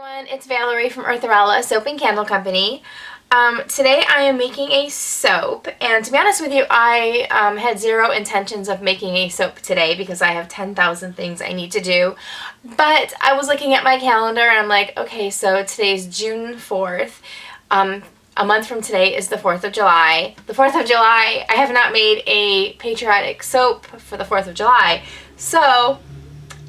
Everyone, it's Valerie from Eartherella Soap and Candle Company. Today I am making a soap, and to be honest with you, I had zero intentions of making a soap today because I have 10,000 things I need to do. But I was looking at my calendar and I'm like, okay, so today's June 4th. A month from today is the 4th of July. The 4th of July, I have not made a Patriotic soap for the 4th of July. So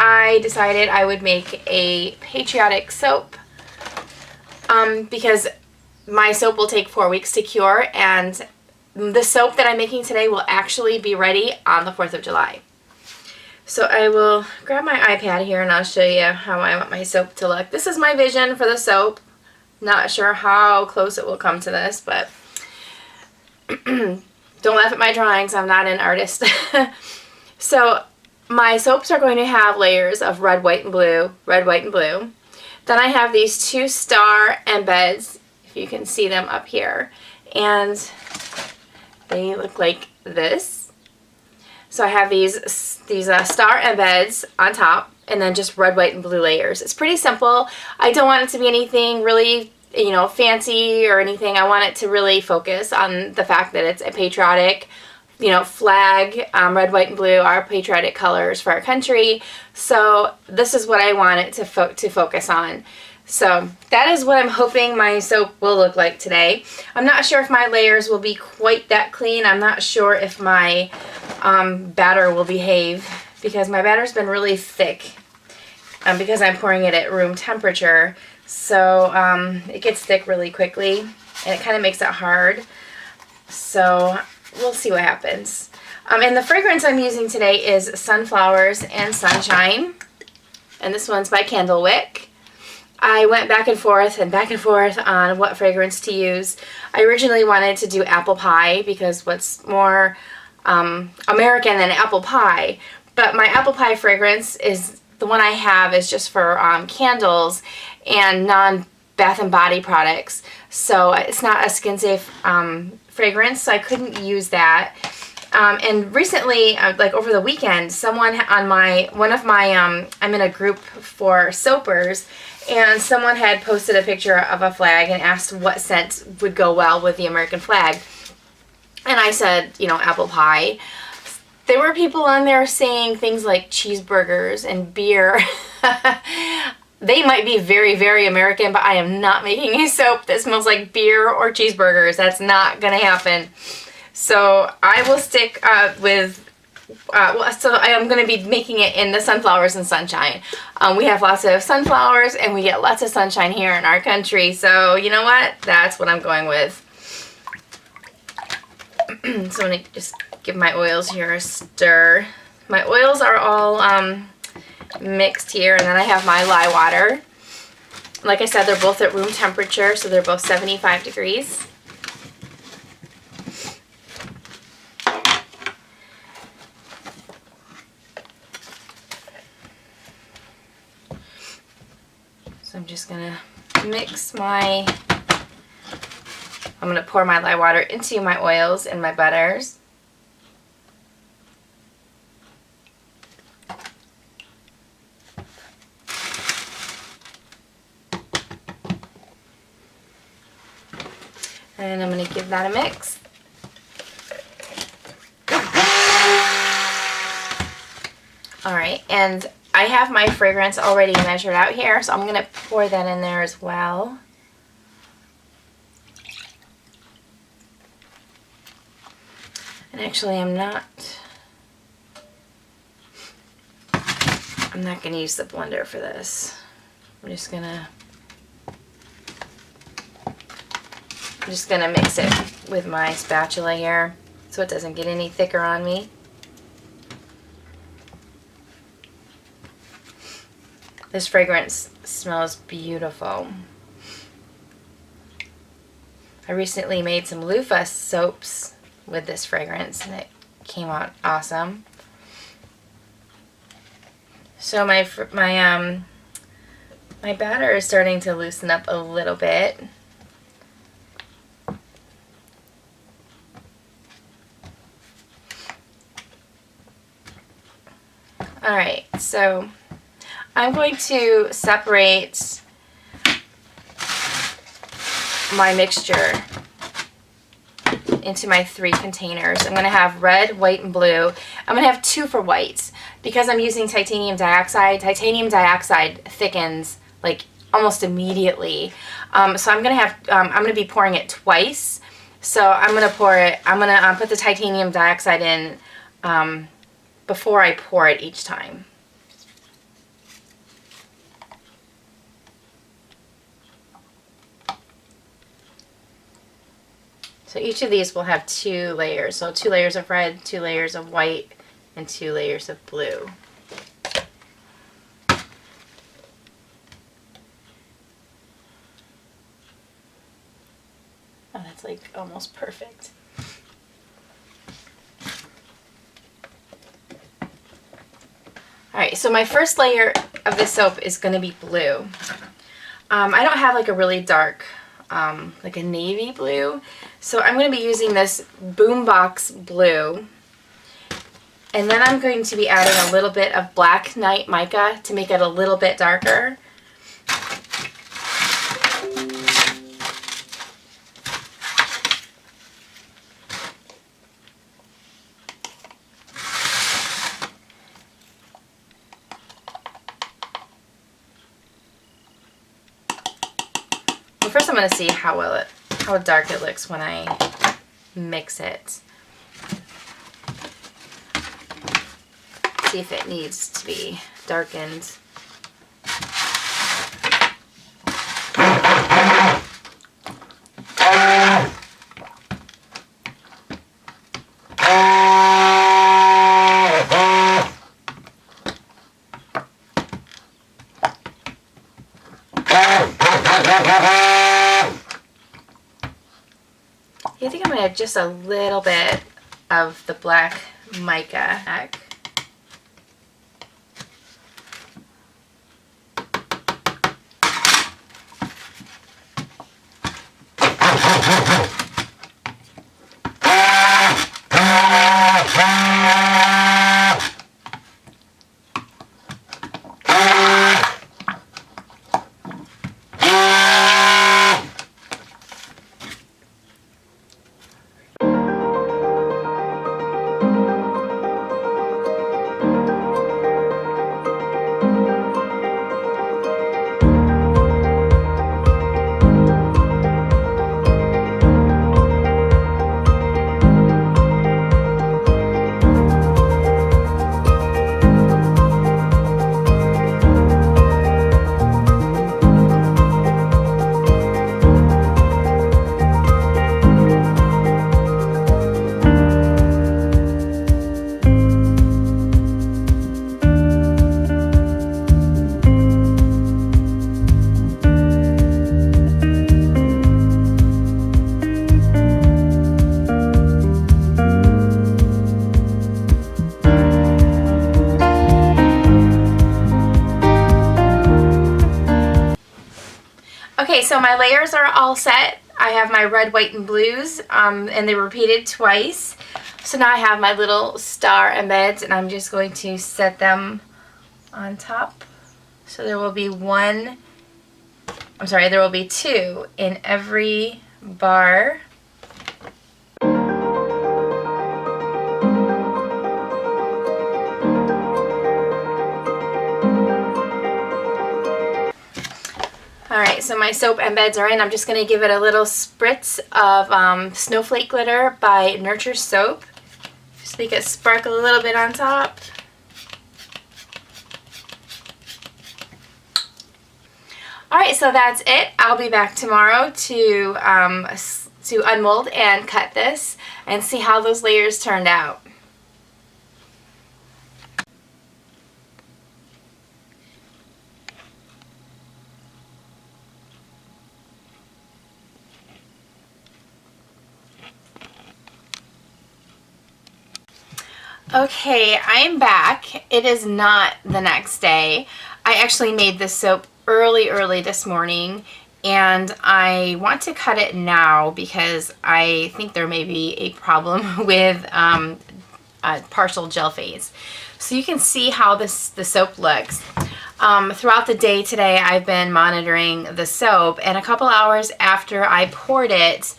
I decided I would make a Patriotic soap because my soap will take 4 weeks to cure, and the soap that I'm making today will actually be ready on the 4th of July. So I will grab my iPad here and I'll show you how I want my soap to look. This is my vision for the soap. Not sure how close it will come to this, but don't laugh at my drawings. I'm not an artist. So my soaps are going to have layers of red, white, and blue, red, white, and blue. Then I have these 2 star embeds, if you can see them up here, and they look like this. So I have these star embeds on top, and then just red, white, and blue layers. It's pretty simple. I don't want it to be anything really, fancy or anything. I want it to really focus on the fact that it's a patriotic, flag. Red, white, and blue are patriotic colors for our country. So this is what I want it to focus on. So that is what I'm hoping my soap will look like today. I'm not sure if my layers will be quite that clean. I'm not sure if my batter will behave, because my batter's been really thick because I'm pouring it at room temperature. So it gets thick really quickly, and it kind of makes it hard. So we'll see what happens. And the fragrance I'm using today is Sunflowers and Sunshine, and this one's by Candlewick. I went back and forth on what fragrance to use. I originally wanted to do apple pie because what's more American than apple pie, but my apple pie fragrance is the one I have is just for candles and non-bath and body products, so it's not a skin safe fragrance, so I couldn't use that. And recently, like over the weekend, someone on I'm in a group for soapers, and someone had posted a picture of a flag and asked what scent would go well with the American flag. And I said, apple pie. There were people on there saying things like cheeseburgers and beer. They might be very, very American, but I am not making a soap that smells like beer or cheeseburgers. That's not going to happen. So I will stick with, so I am going to be making it in the Sunflowers and Sunshine. We have lots of sunflowers and we get lots of sunshine here in our country. So you know what? That's what I'm going with. So I'm going to just give my oils here a stir. My oils are all mixed here, and then I have my lye water. Like I said, they're both at room temperature, so they're both 75 degrees. So I'm just going to I'm going to pour my lye water into my oils and my butters. And I'm going to give that a mix. Alright, and I have my fragrance already measured out here, so I'm going to pour that in there as well. And actually I'm not going to use the blender for this. I'm just going to mix it with my spatula here so it doesn't get any thicker on me. This fragrance smells beautiful. I recently made some loofah soaps with this fragrance and it came out awesome. So my batter is starting to loosen up a little bit. Alright, so I'm going to separate my mixture into my 3 containers. I'm going to have red, white, and blue. I'm going to have 2 for whites because I'm using titanium dioxide. Titanium dioxide thickens like almost immediately. So I'm going to have, I'm going to be pouring it twice. So I'm going to pour it, I'm going to put the titanium dioxide in before I pour it each time. So each of these will have 2 layers. So 2 layers of red, 2 layers of white, and 2 layers of blue. Oh, that's like almost perfect. Alright, so my first layer of the soap is going to be blue. I don't have like a really dark, like a navy blue, so I'm going to be using this Boombox blue. And then I'm going to be adding a little bit of Black Night Mica to make it a little bit darker. First I'm going to see how dark it looks when I mix it. See if it needs to be darkened. I think I'm going to add just a little bit of the Black Mica. Okay, so my layers are all set. I have my red, white, and blues, and they repeated twice. So now I have my little star embeds, and I'm just going to set them on top. So there will be there will be 2 in every bar. Alright, so my soap embeds are in. I'm just going to give it a little spritz of Snowflake Glitter by Nurture Soap. Just make it sparkle a little bit on top. Alright, so that's it. I'll be back tomorrow to unmold and cut this and see how those layers turned out. Okay, I'm back. It is not the next day. I actually made this soap early this morning, and I want to cut it now because I think there may be a problem with partial gel phase. So you can see how the soap looks. Throughout the day today, I've been monitoring the soap, and a couple hours after I poured it,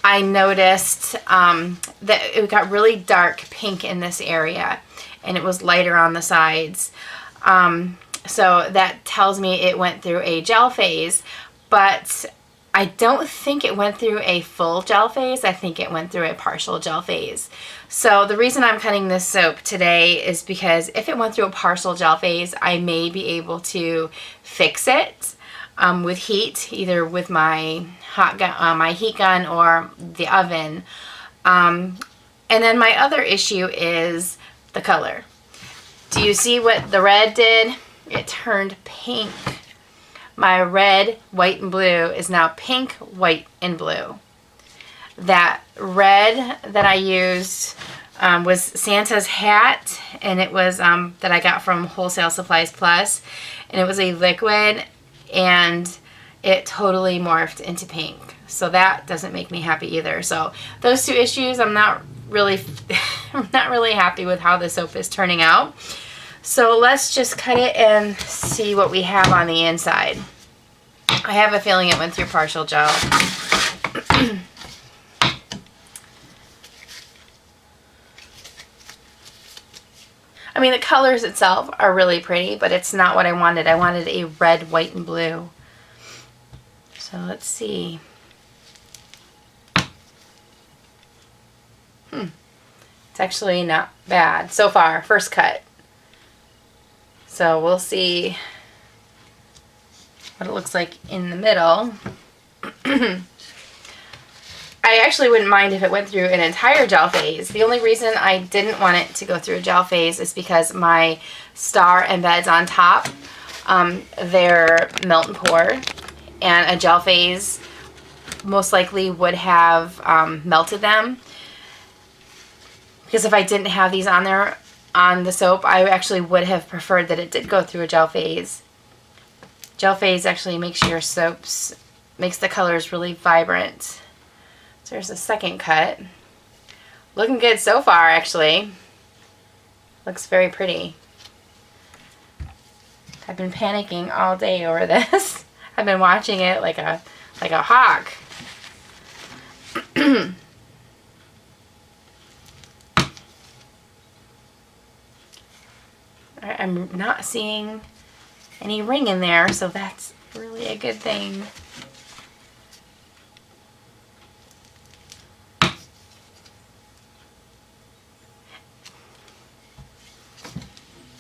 I noticed that it got really dark pink in this area, and it was lighter on the sides. So that tells me it went through a gel phase, but I don't think it went through a full gel phase. I think it went through a partial gel phase. So the reason I'm cutting this soap today is because if it went through a partial gel phase, I may be able to fix it with heat, either with my my heat gun or the oven. And then my other issue is the color. Do you see what the red did? It turned pink. My red, white, and blue is now pink, white, and blue. That red that I used was Santa's hat, and it was that I got from Wholesale Supplies Plus, and it was a liquid, and it totally morphed into pink. So that doesn't make me happy either. So those two issues, I'm not really happy with how the soap is turning out. So let's just cut it and see what we have on the inside. I have a feeling it went through partial gel. I mean, the colors itself are really pretty, but it's not what I wanted. I wanted a red, white, and blue. So let's see. It's actually not bad so far. First cut. So we'll see what it looks like in the middle. I actually wouldn't mind if it went through an entire gel phase. The only reason I didn't want it to go through a gel phase is because my star embeds on top, they're melt and pour, and a gel phase most likely would have melted them. Because if I didn't have these on there on the soap, I actually would have preferred that it did go through a gel phase. Gel phase actually makes your soaps, makes the colors really vibrant. So there's a second cut. Looking good so far, actually. Looks very pretty. I've been panicking all day over this. I've been watching it like a hawk. I'm not seeing any ring in there, so that's really a good thing.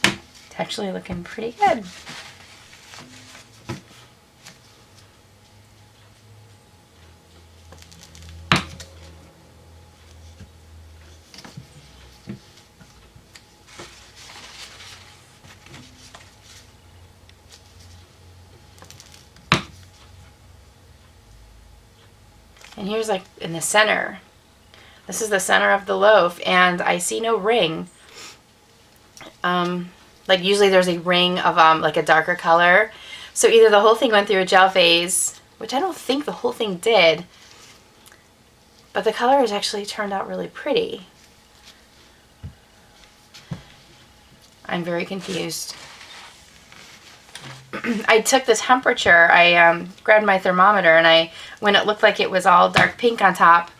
It's actually looking pretty good. And here's like in the center. This is the center of the loaf, and I see no ring. Like usually there's a ring of like a darker color. So either the whole thing went through a gel phase, which I don't think the whole thing did, but the color has actually turned out really pretty. I'm very confused. I took the temperature, I grabbed my thermometer, and when it looked like it was all dark pink on top,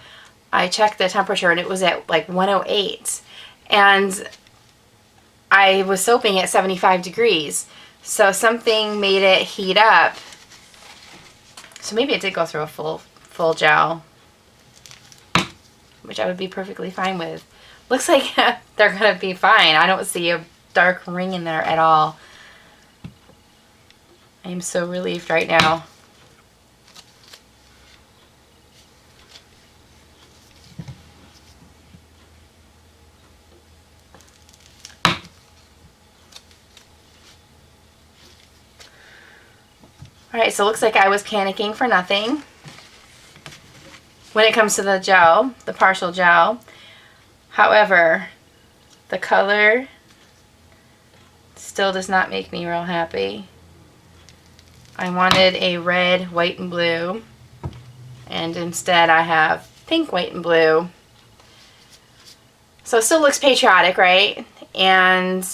I checked the temperature and it was at like 108. And I was soaping at 75 degrees. So something made it heat up. So maybe it did go through a full gel, which I would be perfectly fine with. Looks like they're going to be fine. I don't see a dark ring in there at all. I am so relieved right now. Alright, so it looks like I was panicking for nothing when it comes to the gel, the partial gel. However, the color still does not make me real happy. I wanted a red, white, and blue, and instead I have pink, white, and blue. So it still looks patriotic, right? And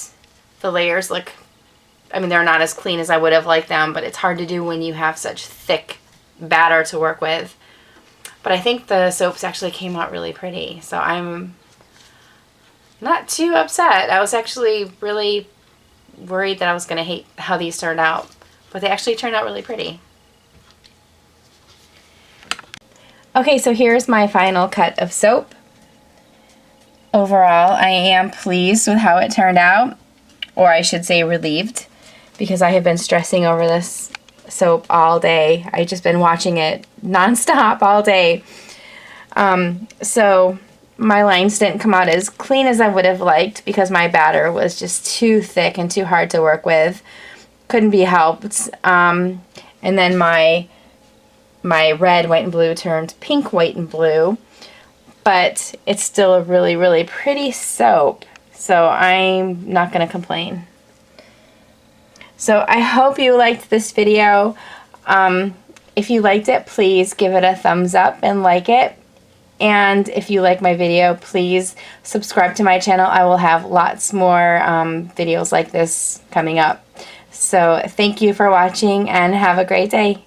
the layers look I mean, they're not as clean as I would have liked them, but it's hard to do when you have such thick batter to work with. But I think the soaps actually came out really pretty, so I'm not too upset. I was actually really worried that I was going to hate how these turned out, but they actually turned out really pretty. Okay, so here's my final cut of soap. Overall, I am pleased with how it turned out, or I should say relieved, because I have been stressing over this soap all day. I've just been watching it nonstop all day. So my lines didn't come out as clean as I would have liked because my batter was just too thick and too hard to work with. Couldn't be helped. And then my red, white, and blue turned pink, white, and blue. But it's still a really, really pretty soap. So I'm not going to complain. So I hope you liked this video. If you liked it, please give it a thumbs up and like it. And if you like my video, please subscribe to my channel. I will have lots more videos like this coming up. So thank you for watching and have a great day.